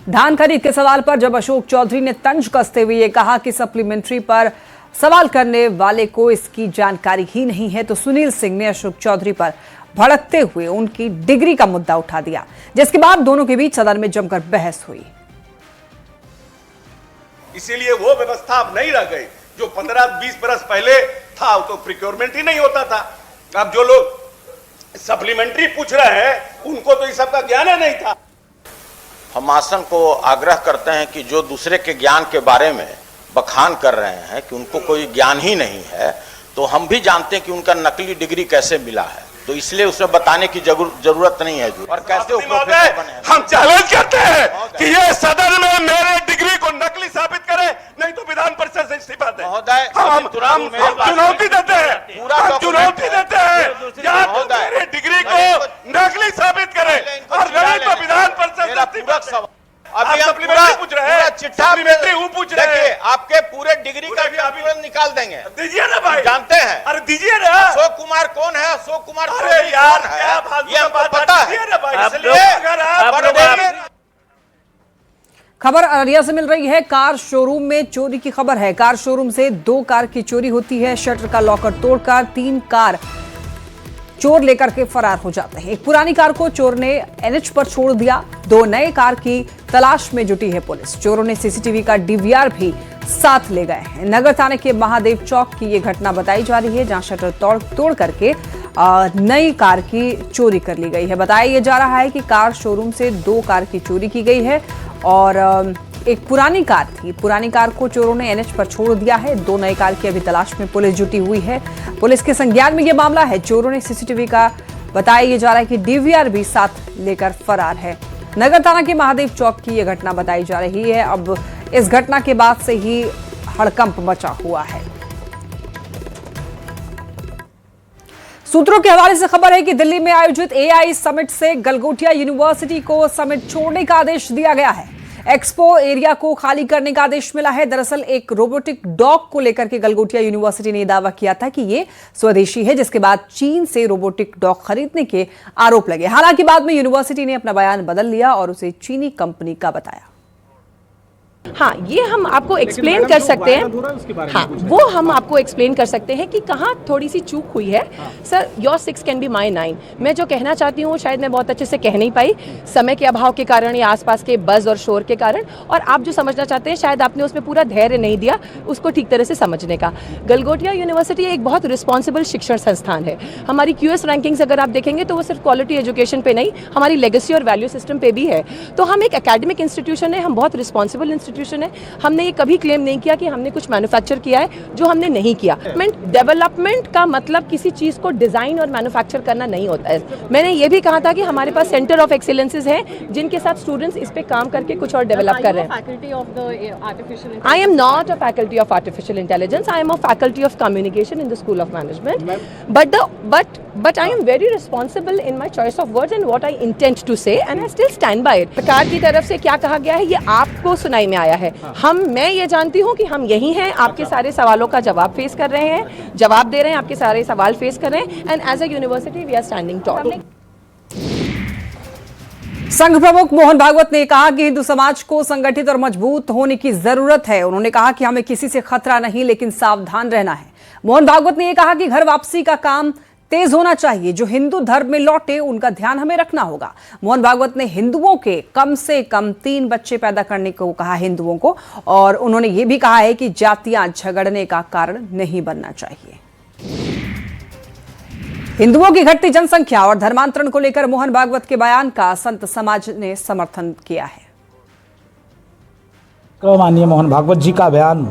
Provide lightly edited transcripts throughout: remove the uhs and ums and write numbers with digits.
धान खरीद के सवाल पर जब अशोक चौधरी ने तंज कसते हुए ये कहा कि सप्लीमेंट्री पर सवाल करने वाले को इसकी जानकारी ही नहीं है, तो सुनील सिंह ने अशोक चौधरी पर भड़कते हुए उनकी डिग्री का मुद्दा उठा दिया, जिसके बाद दोनों के बीच सदन में जमकर बहस हुई। इसीलिए वो व्यवस्था अब नहीं रह गई जो 15-20 बरस पहले था, तो प्रिक्योरमेंट ही नहीं होता था। अब जो लोग सप्लीमेंट्री पूछ रहे हैं उनको तो इस सब का ज्ञान ही नहीं था। हम आसन को आग्रह करते हैं कि जो दूसरे के ज्ञान के बारे में बखान कर रहे हैं कि उनको कोई ज्ञान ही नहीं है, तो हम भी जानते हैं कि उनका नकली डिग्री कैसे मिला है, तो इसलिए उसमें बताने की जरूरत नहीं है। और कैसे हम चैलेंज करते हैं कि ये सदन में मेरे डिग्री को नकली साबित करे, नहीं तो विधान परिषद से इस्तीफा दें। महोदय, हम चुनौती देते हैं, चुनौती देते हैं, या तो मेरे डिग्री को नकली साबित करे और नहीं तो विधान परिषद से इस्तीफा दें। अभी हम पूछ रहे हैं, चिट्ठा में पूछ रहे हैं, आपके पूरे डिग्री का विवरण निकाल देंगे। दीजिए ना भाई, जानते हैं? अरे दीजिए ना। अशोक कुमार कौन है? अशोक कुमार अरे यार क्या फालतू ये हमको पता है, इसलिए अगर आप खबर अररिया से मिल रही है। कार शोरूम में चोरी की खबर है। कार शोरूम से 2 कार की चोरी होती है। शटर का लॉकर तोड़कर 3 कार चोर लेकर के फरार हो जाते हैं। एक पुरानी कार को चोर ने एनएच पर छोड़ दिया। 2 नए कार की तलाश में जुटी है पुलिस। चोरों ने सीसीटीवी का डीवीआर भी साथ ले गए हैं। नगर थाने के महादेव चौक की ये घटना बताई जा रही है, जहां शटर तोड़ करके नई कार की चोरी कर ली गई है। बताया जा रहा है कि कार शोरूम से 2 कार की चोरी की गई है और एक पुरानी कार थी। पुरानी कार को चोरों ने एनएच पर छोड़ दिया है। 2 नई कार की अभी तलाश में पुलिस जुटी हुई है। पुलिस के संज्ञान में यह मामला है। चोरों ने सीसीटीवी का बताया जा रहा है कि डीवीआर भी साथ लेकर फरार है। नगर थाना के महादेव चौक की यह घटना बताई जा रही है। अब इस घटना के बाद से ही हड़कंप मचा हुआ है। सूत्रों के हवाले से खबर है कि दिल्ली में आयोजित एआई समिट से गलगोटिया यूनिवर्सिटी को समिट छोड़ने का आदेश दिया गया है। एक्सपो एरिया को खाली करने का आदेश मिला है। दरअसल एक रोबोटिक डॉग को लेकर के गलगोटिया यूनिवर्सिटी ने दावा किया था कि ये स्वदेशी है, जिसके बाद चीन से रोबोटिक डॉग खरीदने के आरोप लगे। हालांकि बाद में यूनिवर्सिटी ने अपना बयान बदल लिया और उसे चीनी कंपनी का बताया। हाँ, ये हम आपको एक्सप्लेन कर सकते हैं। हाँ, वो हम आपको एक्सप्लेन कर सकते हैं कि कहाँ थोड़ी सी चूक हुई है। Sir, your 6 can be my 9। मैं जो कहना चाहती हूँ शायद मैं बहुत अच्छे से कह नहीं पाई, समय के अभाव के कारण या आसपास के बज़ और शोर के कारण, और आप जो समझना चाहते हैं शायद आपने उसमें पूरा धैर्य नहीं दिया उसको ठीक तरह से समझने का। गलगोटिया यूनिवर्सिटी एक बहुत रिस्पॉन्सिबल शिक्षण संस्थान है। हमारी क्यूएस रैंकिंग्स अगर आप देखेंगे तो वो सिर्फ क्वालिटी एजुकेशन पे नहीं, हमारी लेगेसी और वैल्यू सिस्टम पे भी है। तो हम एक एकेडमिक इंस्टीट्यूशन है, हम बहुत रिस्पॉन्सिबल इंस्टीट्यूशन है। हमने ये कभी क्लेम नहीं किया कि हमने कुछ मैन्युफैक्चर किया है जो हमने नहीं किया। डेवलपमेंट का मतलब किसी चीज को डिजाइन और मैन्युफैक्चर करना नहीं होता है। मैंने ये भी कहा था कि हमारे पास सेंटर ऑफ एक्सीलेंसेज हैं जिनके साथ स्टूडेंट्स इस पे काम करके कुछ और डेवलप कर रहे हैं। I am not a faculty of artificial intelligence, I am a faculty of communication in the school of management, but I am very responsible in my choice of words and what I intent to say, and I still stand by it. सरकार की तरफ से क्या कहा गया है ये आपको सुनाई में आया है। मैं ये जानती हूँ कि हम यही हैं, आपके सारे सवालों का जवाब फेस कर रहे हैं, जवाब दे रहे हैं, आपके सारे सवाल फेस कर रहे हैं, and as a university we are standing tall. संघ प्रमुख मोहन भागवत ने कहा कि हिंदू समाज को संगठित और मजबूत होने की जरूरत है। उन्होंने कहा कि हमें किसी से खतरा नहीं, लेकिन सावधान रहना है। मोहन भागवत ने यह कहा कि घर वापसी का काम तेज होना चाहिए। जो हिंदू धर्म में लौटे उनका ध्यान हमें रखना होगा। मोहन भागवत ने हिंदुओं के कम से कम 3 बच्चे पैदा करने को कहा हिंदुओं को, और उन्होंने ये भी कहा है कि जातियां झगड़ने का कारण नहीं बनना चाहिए। हिंदुओं की घटती जनसंख्या और धर्मांतरण को लेकर मोहन भागवत के बयान का संत समाज ने समर्थन किया है। माननीय मोहन भागवत जी का बयान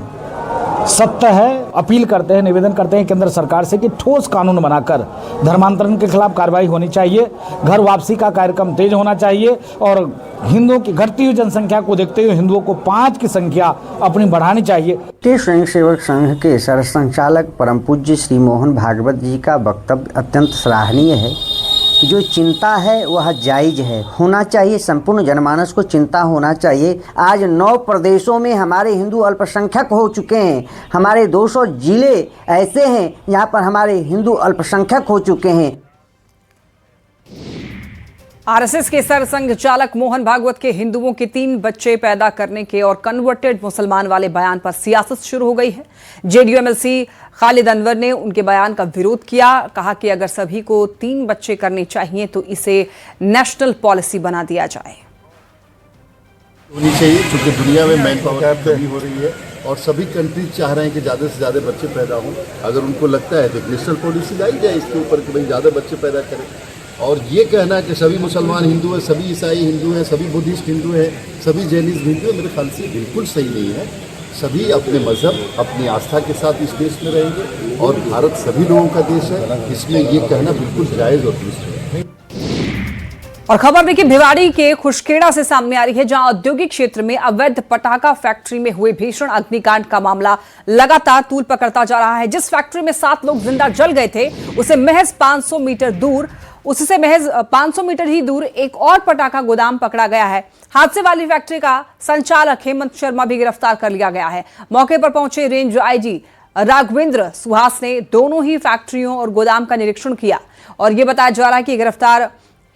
सत्य है। अपील करते हैं, निवेदन करते हैं केंद्र सरकार से कि ठोस कानून बनाकर धर्मांतरण के खिलाफ कार्रवाई होनी चाहिए। घर वापसी का कार्यक्रम तेज होना चाहिए और हिंदुओं की घटती हुई जनसंख्या को देखते हुए हिंदुओं को 5 की संख्या अपनी बढ़ानी चाहिए। स्वयं सेवक संघ के सरसंघचालक परम पूज्य श्री मोहन भागवत जी का वक्तव्य अत्यंत सराहनीय है। जो चिंता है वह जायज है, होना चाहिए। संपूर्ण जनमानस को चिंता होना चाहिए। आज 9 प्रदेशों में हमारे हिंदू अल्पसंख्यक हो चुके हैं। हमारे 200 जिले ऐसे हैं जहाँ पर हमारे हिंदू अल्पसंख्यक हो चुके हैं। आरएसएस के सरसंघ चालक मोहन भागवत के हिंदुओं के 3 बच्चे पैदा करने के और कन्वर्टेड मुसलमान वाले बयान पर सियासत शुरू हो गई है। जेडीयू एमएलसी खालिद अनवर ने उनके बयान का विरोध किया। कहा कि अगर सभी को 3 बच्चे करने चाहिए तो इसे नेशनल पॉलिसी बना दिया जाए। होनी चाहिए क्योंकि दुनिया में मैन पावर की कमी हो रही है और सभी कंट्रीज चाह रहे हैं कि ज़्यादा से ज़्यादा बच्चे पैदा हों। अगर उनको लगता है तो एक नेशनल पॉलिसी लाई जाए इसके ऊपर कि भाई ज़्यादा बच्चे पैदा करें। और ये कहना कि सभी मुसलमान हिंदू हैं, सभी ईसाई हिंदू हैं, सभी बुद्धिस्ट हिंदू हैं, सभी जैनिज़्म हिंदू हैं, मेरे ख्याल से बिल्कुल सही नहीं है। सभी अपने मज़हब, अपनी आस्था के साथ इस देश में रहेंगे और भारत सभी लोगों का देश है, इसलिए ये कहना बिल्कुल जायज़ और दुरुस्त है। और खबर देखिए भिवाड़ी के खुशखेड़ा से सामने आ रही है, जहां औद्योगिक क्षेत्र में अवैध पटाखा फैक्ट्री में हुए भीषण अग्निकांड का मामला लगातार तूल पकड़ता जा रहा है। जिस फैक्ट्री में 7 लोग जिंदा जल गए थे, उससे महज 500 मीटर ही दूर एक और पटाखा गोदाम पकड़ा गया है। हादसे वाली फैक्ट्री का संचालक हेमंत शर्मा भी गिरफ्तार कर लिया गया है। मौके पर पहुंचे रेंज आईजी राघवेंद्र सुहास ने दोनों ही फैक्ट्रियों और गोदाम का निरीक्षण किया और यह बताया जा रहा है कि गिरफ्तार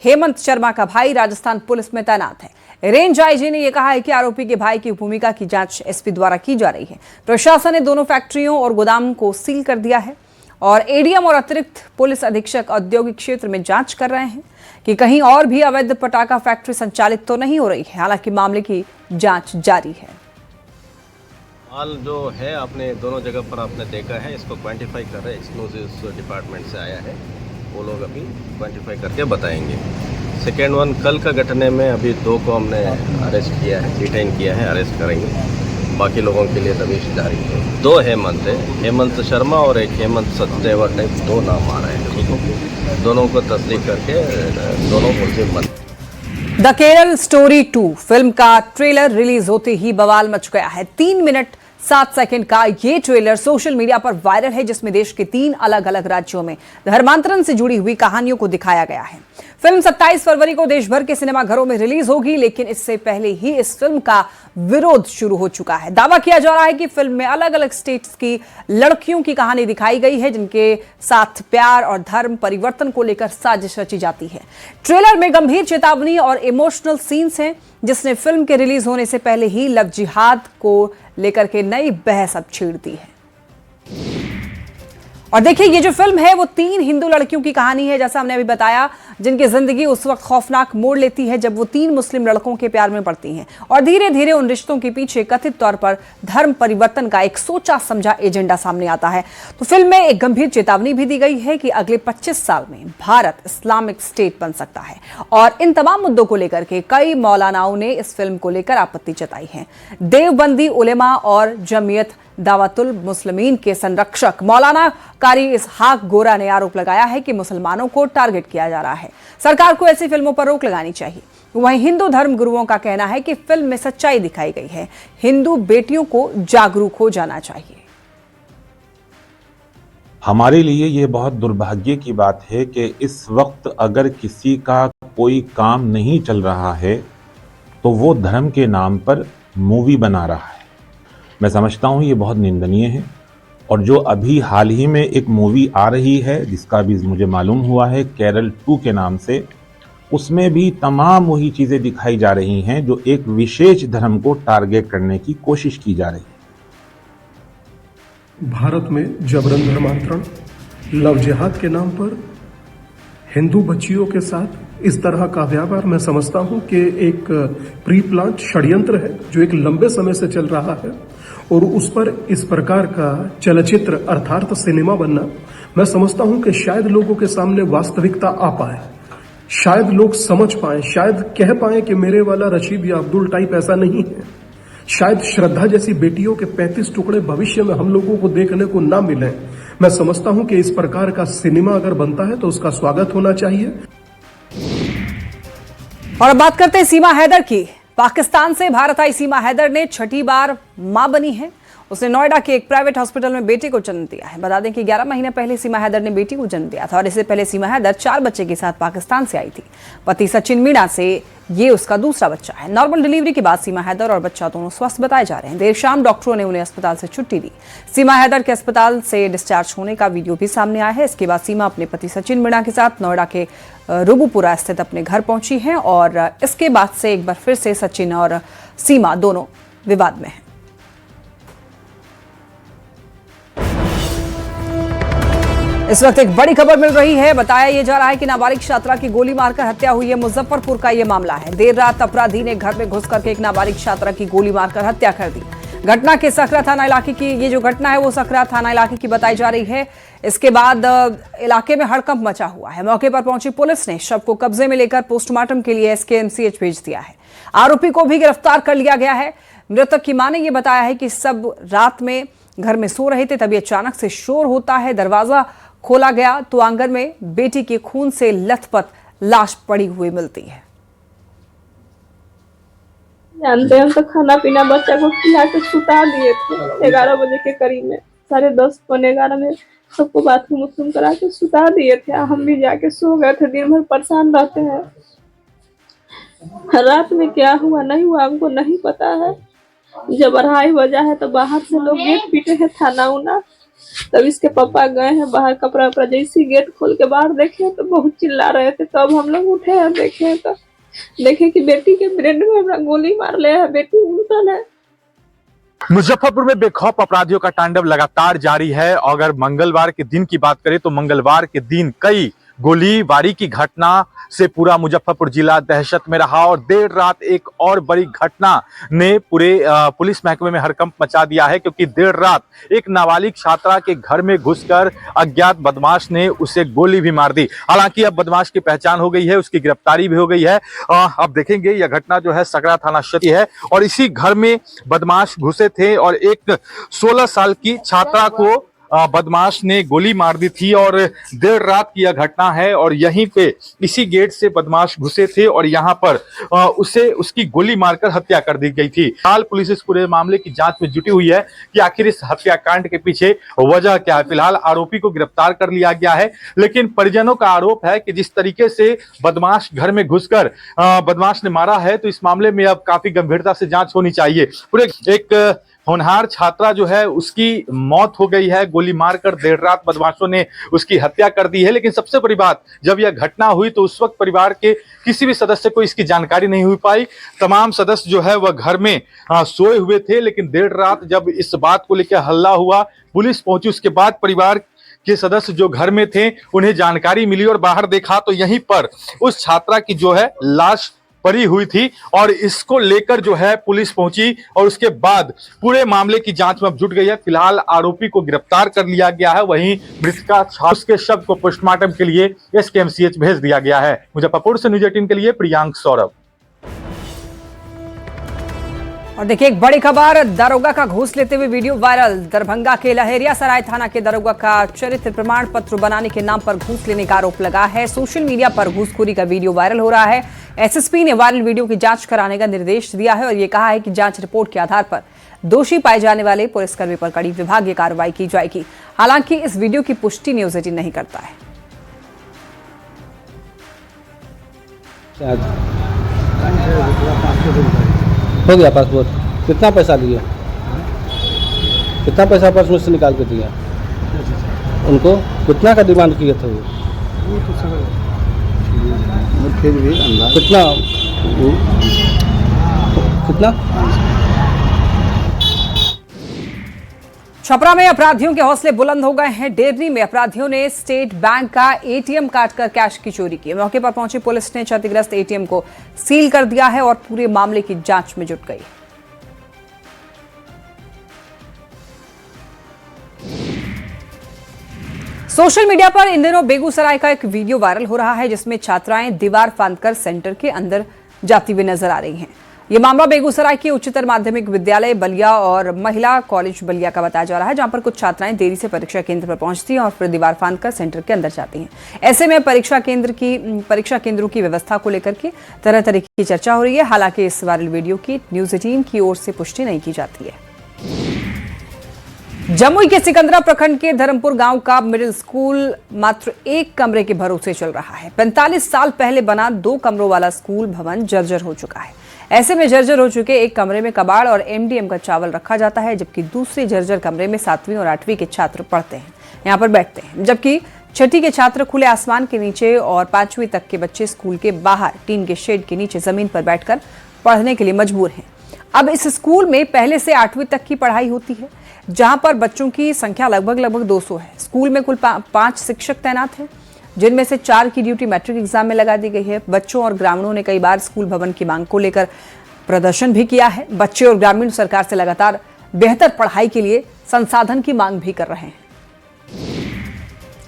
हेमंत शर्मा का भाई राजस्थान पुलिस में तैनात है। रेंज आईजी ने यह कहा है कि आरोपी के भाई की भूमिका की जांच एसपी द्वारा की जा रही है। प्रशासन ने दोनों फैक्ट्रियों और गोदाम को सील कर दिया है और एडीएम और अतिरिक्त पुलिस अधीक्षक औद्योगिक क्षेत्र में जांच कर रहे हैं कि कहीं और भी अवैध पटाखा फैक्ट्री संचालित तो नहीं हो रही है। हालांकि मामले की जांच जारी है। माल जो है आपने दोनों जगह पर आपने देखा है, इसको क्वांटिफाई कर रहे हैं, एक्सप्लोजिव्स डिपार्टमेंट से आया है, वो लोग अभी क्वांटिफाई करके बताएंगे। सेकेंड वन, कल का घटने में अभी 2 को हमने अरेस्ट किया है, डिटेन किया है, अरेस्ट करेंगे। बाकी लोगों के लिए तभी जारी है। 2 हेमंत है, हेमंत शर्मा और एक हेमंत सचदेवा टाइप 2 नाम आ रहे हैं, ठीक है। दोनों को तस्दीक करके दोनों मुलजिम बन। द केरल स्टोरी 2 फिल्म का ट्रेलर रिलीज होते ही बवाल मच गया है। 3 मिनट 7 सेकंड का ये ट्रेलर सोशल मीडिया पर वायरल है, जिसमें देश के 3 अलग अलग राज्यों में धर्मांतरण से जुड़ी हुई कहानियों को दिखाया गया है। फिल्म 27 फरवरी को देश भर के सिनेमाघरों में रिलीज होगी, लेकिन इससे पहले ही इस फिल्म का विरोध शुरू हो चुका है। दावा किया जा रहा है कि फिल्म में अलग अलग स्टेट्स की लड़कियों की कहानी दिखाई गई है, जिनके साथ प्यार और धर्म परिवर्तन को लेकर साजिश रची जाती है। ट्रेलर में गंभीर चेतावनी और इमोशनल सीन्स हैं, जिसने फिल्म के रिलीज होने से पहले ही लव जिहाद को लेकर के नई बहस अब छेड़ दी है। और देखिए, ये जो फिल्म है वो 3 हिंदू लड़कियों की कहानी है, जैसा हमने अभी बताया, जिनकी जिंदगी उस वक्त खौफनाक मोड़ लेती है जब वो 3 मुस्लिम लड़कों के प्यार में पड़ती हैं और धीरे धीरे उन रिश्तों के पीछे कथित तौर पर धर्म परिवर्तन का एक सोचा समझा एजेंडा सामने आता है। तो फिल्म में एक गंभीर चेतावनी भी दी गई है कि अगले 25 साल में भारत इस्लामिक स्टेट बन सकता है और इन तमाम मुद्दों को लेकर के कई मौलानाओं ने इस फिल्म को लेकर आपत्ति जताई है। देवबंदी उलेमा और जमीयत दावतुल मुस्लिमीन के संरक्षक मौलाना कारी इसहाक गोरा ने आरोप लगाया है कि मुसलमानों को टारगेट किया जा रहा है। सरकार को ऐसी फिल्मों पर रोक लगानी चाहिए। वहीं हिंदू धर्म गुरुओं का कहना है कि फिल्म में सच्चाई दिखाई गई है, हिंदू बेटियों को जागरूक हो जाना चाहिए। हमारे लिए ये बहुत दुर्भाग्य की बात है कि इस वक्त अगर किसी का कोई काम नहीं चल रहा है तो वो धर्म के नाम पर मूवी बना रहा है। मैं समझता हूँ ये बहुत निंदनीय है। और जो अभी हाल ही में एक मूवी आ रही है जिसका भी मुझे मालूम हुआ है, केरल 2 के नाम से, उसमें भी तमाम वही चीज़ें दिखाई जा रही हैं जो एक विशेष धर्म को टारगेट करने की कोशिश की जा रही है। भारत में जबरन धर्मांतरण, लव जिहाद के नाम पर हिंदू बच्चियों के साथ इस तरह का व्यवहार मैं समझता हूं कि एक प्री प्लान षड्यंत्र है जो एक लंबे समय से चल रहा है और उस पर इस प्रकार का चलचित्र अर्थात सिनेमा बनना, मैं समझता हूं कि शायद लोगों के सामने वास्तविकता आ पाए, शायद लोग समझ पाए, शायद कह पाए कि मेरे वाला रशीद या अब्दुल टाइप ऐसा नहीं है, शायद श्रद्धा जैसी बेटियों के 35 टुकड़े भविष्य में हम लोगों को देखने को ना मिले। मैं समझता हूं कि इस प्रकार का सिनेमा अगर बनता है तो उसका स्वागत होना चाहिए। और अब बात करते हैं सीमा हैदर की। पाकिस्तान से भारत आई सीमा हैदर ने 6ठी बार मां बनी है उसने नोएडा के एक प्राइवेट हॉस्पिटल में बेटे को जन्म दिया है। बता दें कि 11 महीने पहले सीमा हैदर ने बेटी को जन्म दिया था और इससे पहले सीमा हैदर 4 बच्चे के साथ पाकिस्तान से आई थी। पति सचिन मीणा से ये उसका दूसरा बच्चा है। नॉर्मल डिलीवरी के बाद सीमा हैदर और बच्चा दोनों स्वस्थ बताए जा रहे हैं। देर शाम डॉक्टरों ने उन्हें अस्पताल से छुट्टी दी। सीमा हैदर के अस्पताल से डिस्चार्ज होने का वीडियो भी सामने आया है। इसके बाद सीमा अपने पति सचिन मीणा के साथ नोएडा के रूबुपुरा स्थित अपने घर पहुंची हैं और इसके बाद से एक बार फिर से सचिन और सीमा दोनों विवाद में हैं। इस वक्त एक बड़ी खबर मिल रही है। बताया यह जा रहा है कि नाबालिग छात्रा की गोली मारकर हत्या हुई है। मुजफ्फरपुर का यह मामला है। देर रात अपराधी ने घर में घुस करके एक नाबालिग छात्रा की गोली मारकर हत्या कर दी। घटना के सकरा थाना इलाके की ये जो घटना है वो सकरा थाना इलाके की बताई जा रही है। इसके बाद इलाके में हड़कंप मचा हुआ है। मौके पर पहुंची पुलिस ने शव को कब्जे में लेकर पोस्टमार्टम के लिए SKMCH भेज दिया है। आरोपी को भी गिरफ्तार कर लिया गया है। मृतक की मां ने यह बताया है कि सब रात में घर में सो रहे थे, तभी अचानक से शोर होता है। दरवाजा खोला गया तो आंगन में बेटी के खून से लथपथ लाश पड़ी हुई मिलती है। जानते हैं तो खाना पीना बच्चा को खिला के सुता दिए थे 11 बजे के करीब में, 10:30 पौने 11 में सबको बाथरूम उथरूम करा के सुता दिए थे। हम भी जाके सो गए थे। दिन भर परेशान रहते हैं। रात में क्या हुआ नहीं हुआ हमको नहीं पता है। जब 2:30 बजा है तो बाहर से लोग गेट पीटे हैं थाना उना। तब इसके पापा गए हैं बाहर, कपड़ा वपड़ा जैसे गेट खोल के बाहर देखे तो बहुत चिल्ला रहे थे। तब हम लोग उठे हैं, देखे कि बेटी के ब्रेन में हमरा गोली मार ले है, बेटी उल्टल है। मुजफ्फरपुर में बेखौफ अपराधियों का तांडव लगातार जारी है। अगर मंगलवार के दिन की बात करें तो मंगलवार के दिन कई गोलीबारी की घटना से पूरा मुजफ्फरपुर जिला दहशत में रहा और देर रात एक और बड़ी घटना ने पूरे पुलिस महकमे में हड़कंप मचा दिया है, क्योंकि देर रात एक नाबालिग छात्रा के घर में घुसकर अज्ञात बदमाश ने उसे गोली भी मार दी। हालांकि अब बदमाश की पहचान हो गई है, उसकी गिरफ्तारी भी हो गई है। अब देखेंगे यह घटना जो है सकरा थाना क्षेत्र है और इसी घर में बदमाश घुसे थे और एक 16 साल की छात्रा को बदमाश ने गोली मार दी थी और देर रात की यह घटना है। और यहीं पे इसी गेट से बदमाश घुसे थे और यहाँ पर उसकी गोली मारकर हत्या कर दी गई थी। हाल पुलिस इस पूरे मामले की जांच में जुटी हुई है कि आखिर इस हत्याकांड के पीछे वजह क्या है। फिलहाल आरोपी को गिरफ्तार कर लिया गया है, लेकिन परिजनों का आरोप है कि जिस तरीके से बदमाश घर में घुसकर बदमाश ने मारा है, तो इस मामले में अब काफी गंभीरता से जांच होनी चाहिए। पूरे एक होनहार छात्रा जो है उसकी मौत हो गई है, गोली मारकर देर रात बदमाशों ने उसकी हत्या कर दी है। लेकिन सबसे बड़ी बात, जब यह घटना हुई तो उस वक्त परिवार के किसी भी सदस्य को इसकी जानकारी नहीं हुई पाई। तमाम सदस्य जो है वह घर में सोए हुए थे, लेकिन देर रात जब इस बात को लेकर हल्ला हुआ, पुलिस पहुंची, उसके बाद परिवार के सदस्य जो घर में थे उन्हें जानकारी मिली और बाहर देखा तो यहीं पर उस छात्रा की जो है लाश पड़ी हुई थी और इसको लेकर जो है पुलिस पहुंची और उसके बाद पूरे मामले की जांच में अब जुट गई है। फिलहाल आरोपी को गिरफ्तार कर लिया गया है, वहीं मृतका उसके शव को पोस्टमार्टम के लिए SKMCH भेज दिया गया है। मुजफ्फरपुर से न्यूज 18 के लिए प्रियांक सौरभ। और देखिए एक बड़ी खबर, दरोगा का घूस लेते हुए वीडियो वायरल। दरभंगा के लहेरियासराय थाना के दरोगा का चरित्र प्रमाण पत्र बनाने के नाम पर घूस लेने का आरोप लगा है। सोशल मीडिया पर घूसखोरी का वीडियो वायरल हो रहा है। SSP ने वायरल वीडियो की जांच कराने का निर्देश दिया है और ये कहा है कि जांच रिपोर्ट के आधार पर दोषी पाए जाने वाले पुलिसकर्मी पर कड़ी विभागीय कार्रवाई की जाएगी। हालांकि इस वीडियो की पुष्टि न्यूज 18 नहीं करता है। हो गया पासपोर्ट। कितना पैसा दिया? कितना पैसा पर्स में से निकाल के दिया उनको? कितना का डिमांड किए थे वो? फिर भी कितना कितना? छपरा में अपराधियों के हौसले बुलंद हो गए हैं। डेरनी में अपराधियों ने स्टेट बैंक का ATM काटकर कैश की चोरी की। मौके पर पहुंची पुलिस ने क्षतिग्रस्त ATM को सील कर दिया है और पूरे मामले की जांच में जुट गई। सोशल मीडिया पर इन दिनों बेगूसराय का एक वीडियो वायरल हो रहा है जिसमें छात्राएं दीवार फांदकर सेंटर के अंदर जाती हुई नजर आ रही हैं। ये मामला बेगूसराय के उच्चतर माध्यमिक विद्यालय बलिया और महिला कॉलेज बलिया का बताया जा रहा है, जहां पर कुछ छात्राएं देरी से परीक्षा केंद्र पर पहुंचती हैं और फिर दीवार फांदकर सेंटर के अंदर जाती हैं। ऐसे में परीक्षा केंद्रों की व्यवस्था को लेकर के तरह तरह की चर्चा हो रही है। हालांकि इस वायरल वीडियो की न्यूज 18 की ओर से पुष्टि नहीं की जाती है। जमुई के सिकंदरा प्रखंड के धर्मपुर गांव का मिडिल स्कूल मात्र एक कमरे के भरोसे चल रहा है। 45 साल पहले बना 2 कमरों वाला स्कूल भवन जर्जर हो चुका है। ऐसे में जर्जर हो चुके एक कमरे में कबाड़ और एमडीएम का चावल रखा जाता है, जबकि दूसरे जर्जर कमरे में 7वीं और 8वीं के छात्र पढ़ते हैं, यहाँ पर बैठते हैं, जबकि 6ठी के छात्र खुले आसमान के नीचे और 5वीं तक के बच्चे स्कूल के बाहर टीन के शेड के नीचे जमीन पर बैठकर पढ़ने के लिए मजबूर हैं। अब इस स्कूल में पहले से 8वीं तक की पढ़ाई होती है, जहां पर बच्चों की संख्या लगभग 200 है। स्कूल में कुल 5 शिक्षक तैनात हैं, जिनमें से 4 की ड्यूटी मैट्रिक एग्जाम में लगा दी गई है। बच्चों और ग्रामीणों ने कई बार स्कूल भवन की मांग को लेकर प्रदर्शन भी किया है। बच्चे और ग्रामीण सरकार से लगातार बेहतर पढ़ाई के लिए संसाधन की मांग भी कर रहे हैं।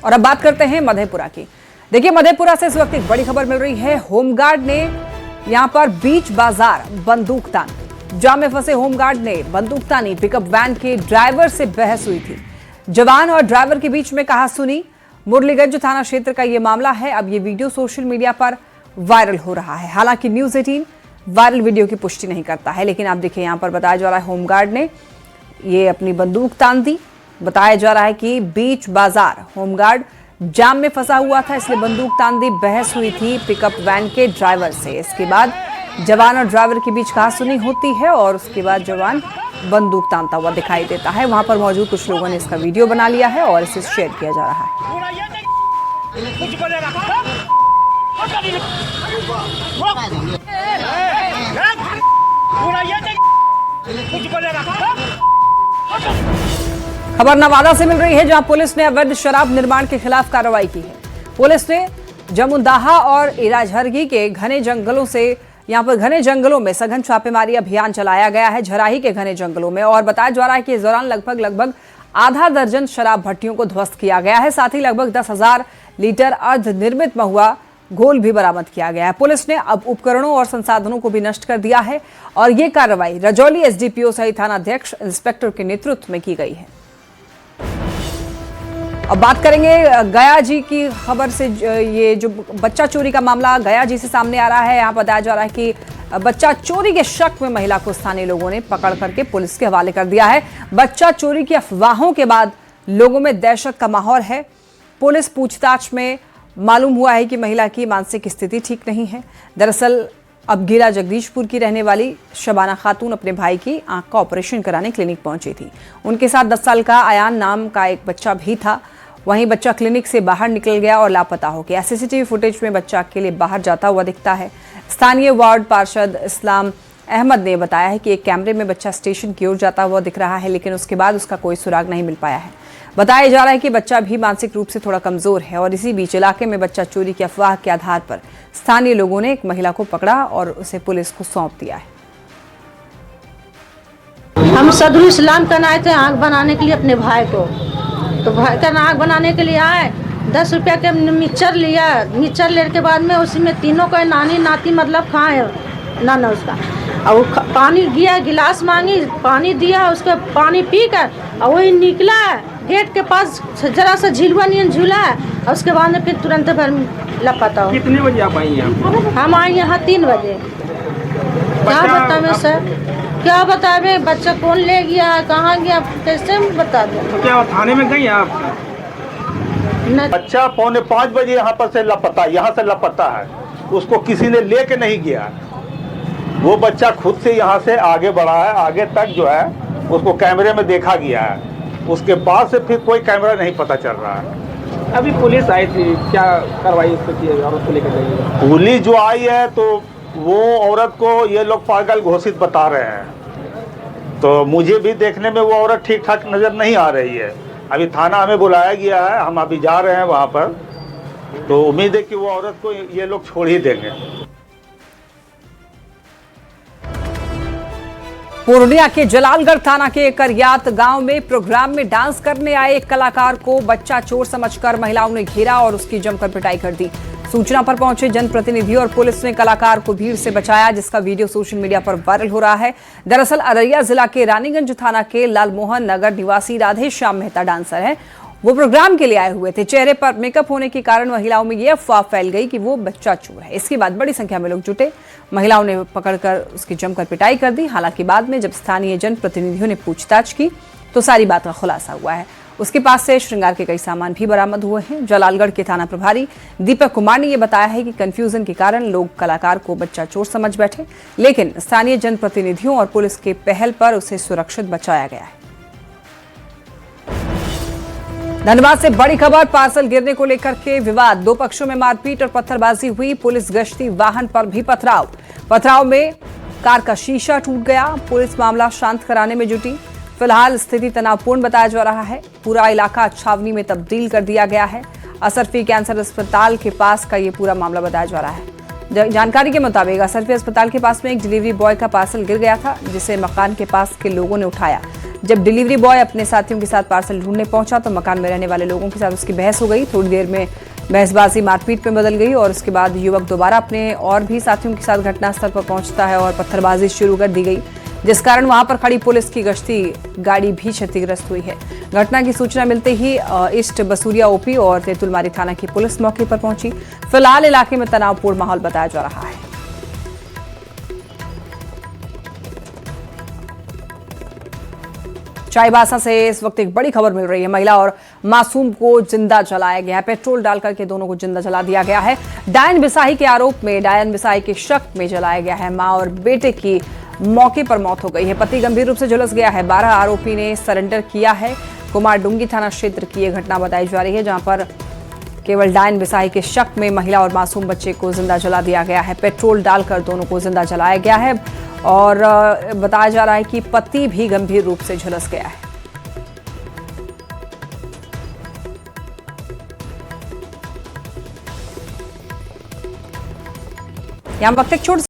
और अब बात करते हैं मधेपुरा की। देखिए, मधेपुरा से इस वक्त एक बड़ी खबर मिल रही है। होमगार्ड ने यहां पर बीच बाजार बंदूक तानी। जाम में फंसे होमगार्ड ने बंदूक तानी। पिकअप वैन के ड्राइवर से बहस हुई थी। जवान और ड्राइवर के बीच में कहासुनी। मुरलीगंज थाना क्षेत्र का यह मामला है। अब ये वीडियो सोशल मीडिया पर वायरल हो रहा है। हालांकि न्यूज़ 18 वायरल वीडियो की पुष्टि नहीं करता है, लेकिन आप देखिए यहाँ पर बताया जा रहा है होमगार्ड ने ये अपनी बंदूक तान दी। बताया जा रहा है कि बीच बाजार होमगार्ड जाम में फंसा हुआ था, इसलिए बंदूक तान दी। बहस हुई थी पिकअप वैन के ड्राइवर से। इसके बाद जवान और ड्राइवर के बीच कहासुनी होती है और उसके बाद जवान बंदूक तानता हुआ दिखाई देता है। वहां पर मौजूद कुछ लोगों ने इसका वीडियो बना लिया है और इसे शेयर किया जा रहा है। खबर नवादा से मिल रही है, जहां पुलिस ने अवैध शराब निर्माण के खिलाफ कार्रवाई की है। पुलिस ने जमुंदाहा और इराजहरगी के घने जंगलों से यहां पर घने जंगलों में सघन छापेमारी अभियान चलाया गया है। झराही के घने जंगलों में, और बताया जा रहा है कि इस दौरान लगभग आधा दर्जन शराब भट्टियों को ध्वस्त किया गया है। साथ ही लगभग 10,000 लीटर अर्ध निर्मित महुआ घोल भी बरामद किया गया है। पुलिस ने अब उपकरणों और संसाधनों को भी नष्ट कर दिया है और ये कार्रवाई रजौली एसडीपीओ सहित थानाध्यक्ष इंस्पेक्टर के नेतृत्व में की गई है। अब बात करेंगे गया जी की खबर से। ये जो बच्चा चोरी का मामला गया जी से सामने आ रहा है, यहाँ बताया जा रहा है कि बच्चा चोरी के शक में महिला को स्थानीय लोगों ने पकड़ करके पुलिस के हवाले कर दिया है। बच्चा चोरी की अफवाहों के बाद लोगों में दहशत का माहौल है। पुलिस पूछताछ में मालूम हुआ है कि महिला की मानसिक स्थिति ठीक नहीं है। दरअसल अब गिरा जगदीशपुर की रहने वाली शबाना खातून अपने भाई की आंख का ऑपरेशन कराने क्लिनिक पहुंची थी। उनके साथ 10 साल का आयान नाम का एक बच्चा भी था। वहीं बच्चा क्लिनिक से बाहर निकल गया और लापता हो गया। सीसीटीवी फुटेज में बच्चा अकेले बाहर जाता हुआ दिखता है। स्थानीय वार्ड पार्षद इस्लाम अहमद ने बताया है कि एक कैमरे में बच्चा स्टेशन की ओर जाता हुआ दिख रहा है, लेकिन उसके बाद उसका कोई सुराग नहीं मिल पाया है। बताया जा रहा है कि बच्चा भी मानसिक रूप से थोड़ा कमजोर है और इसी बीच इलाके में बच्चा चोरी की अफवाह के आधार पर स्थानीय लोगों ने एक महिला को पकड़ा और उसे पुलिस को सौंप दिया है। हम सदरुल इस्लाम बनाए थे आँख बनाने के लिए अपने भाई को, तो भाई का आँख बनाने के लिए आए, 10 रुपया के मिक्सचर लिया। मिक्सचर लेने के बाद में उसी में तीनों का नानी नाती मतलब खाए ना उसका, और पानी दिया, गिलास मांगी, पानी दिया, उसका पानी पी कर और वही निकला गेट के पास जरा सा झिलुआ नहीं झूला और उसके बाद में फिर तुरंत भर लापता हो। कितने बजे आप आई यहाँ? हम आए यहाँ 3 बजे। क्या बतावे सर, क्या बतावे, बच्चा कौन ले गया, कहाँ गया, कैसे बता दें? तो क्या थाने में गई आप? बच्चा 4:45 बजे यहाँ पर से लापता, यहाँ से लापता है। उसको किसी ने लेके नहीं गया। वो बच्चा खुद से यहाँ से आगे बढ़ा है, आगे तक जो है उसको कैमरे में देखा गया है। उसके बाद से फिर कोई कैमरा नहीं पता चल रहा है। अभी पुलिस आई थी, क्या कार्रवाई की है औरत को लेकर गई? पुलिस जो आई है तो वो औरत को ये लोग पागल घोषित बता रहे हैं, तो मुझे भी देखने में वो औरत ठीक ठाक नज़र नहीं आ रही है। अभी थाना हमें बुलाया गया है, हम अभी जा रहे हैं वहाँ पर, तो उम्मीद है कि वो औरत को ये लोग छोड़ ही देंगे। पूर्णिया के जलालगढ़ थाना के करयात गांव में प्रोग्राम में डांस करने आए एक कलाकार को बच्चा चोर समझकर महिलाओं ने घेरा और उसकी जमकर पिटाई कर दी। सूचना पर पहुंचे जनप्रतिनिधि और पुलिस ने कलाकार को भीड़ से बचाया, जिसका वीडियो सोशल मीडिया पर वायरल हो रहा है। दरअसल अररिया जिला के रानीगंज थाना के लालमोहन नगर निवासी राधे श्याम मेहता डांसर है। वो प्रोग्राम के लिए आए हुए थे। चेहरे पर मेकअप होने के कारण महिलाओं में यह अफवाह फैल गई कि वो बच्चा चोर है। इसके बाद बड़ी संख्या में लोग जुटे, महिलाओं ने पकड़कर उसकी जमकर पिटाई कर दी। हालांकि बाद में जब स्थानीय जनप्रतिनिधियों ने पूछताछ की तो सारी बात का खुलासा हुआ है। उसके पास से श्रृंगार के कई सामान भी बरामद हुए हैं। जलालगढ़ के थाना प्रभारी दीपक कुमार ने यह बताया है कि कंफ्यूजन के कारण लोग कलाकार को बच्चा चोर समझ बैठे, लेकिन स्थानीय जनप्रतिनिधियों और पुलिस के पहल पर उसे सुरक्षित बचाया गया है। धनबाद से बड़ी खबर, पार्सल गिरने को लेकर के विवाद, दो पक्षों में मारपीट और पत्थरबाजी हुई। पुलिस गश्ती वाहन पर भी पथराव में कार का शीशा टूट गया। पुलिस मामला शांत कराने में जुटी। फिलहाल स्थिति तनावपूर्ण बताया जा रहा है। पूरा इलाका छावनी में तब्दील कर दिया गया है। असरफी कैंसर अस्पताल के पास का ये पूरा मामला बताया जा रहा है। जानकारी के मुताबिक असरफी अस्पताल के पास में एक डिलीवरी बॉय का पार्सल गिर गया था, जिसे मकान के पास के लोगों ने उठाया। जब डिलीवरी बॉय अपने साथियों के साथ पार्सल ढूंढने पहुंचा तो मकान में रहने वाले लोगों के साथ उसकी बहस हो गई। थोड़ी देर में बहसबाजी मारपीट में बदल गई और उसके बाद युवक दोबारा अपने और भी साथियों के साथ घटनास्थल पर पहुंचता है और पत्थरबाजी शुरू कर दी गई, जिस कारण वहां पर खड़ी पुलिस की गश्ती गाड़ी भी क्षतिग्रस्त हुई है। घटना की सूचना मिलते ही ईस्ट बसूरिया ओपी और तेतुलमारी थाना की पुलिस मौके पर पहुंची। फिलहाल इलाके में तनावपूर्ण माहौल बताया जा रहा है। चाईबासा से इस वक्त एक बड़ी खबर मिल रही है। महिला और मासूम को जिंदा जलाया गया है। पेट्रोल डालकर के दोनों को जिंदा जला दिया गया है। डायन बिसाही के आरोप में, डायन बिसाही के शक में जलाया गया है। मां और बेटे की मौके पर मौत हो गई है। पति गंभीर रूप से झुलस गया है। 12 आरोपी ने सरेंडर किया है। कुमारडुंगी थाना क्षेत्र की यह घटना बताई जा रही है, जहां पर केवल डायन बिसाही के शक में महिला और मासूम बच्चे को जिंदा जला दिया गया है। पेट्रोल डालकर दोनों को जिंदा जलाया गया है और बताया जा रहा है कि पति भी गंभीर रूप से झुलस गया है। यहां वक्त एक छोटी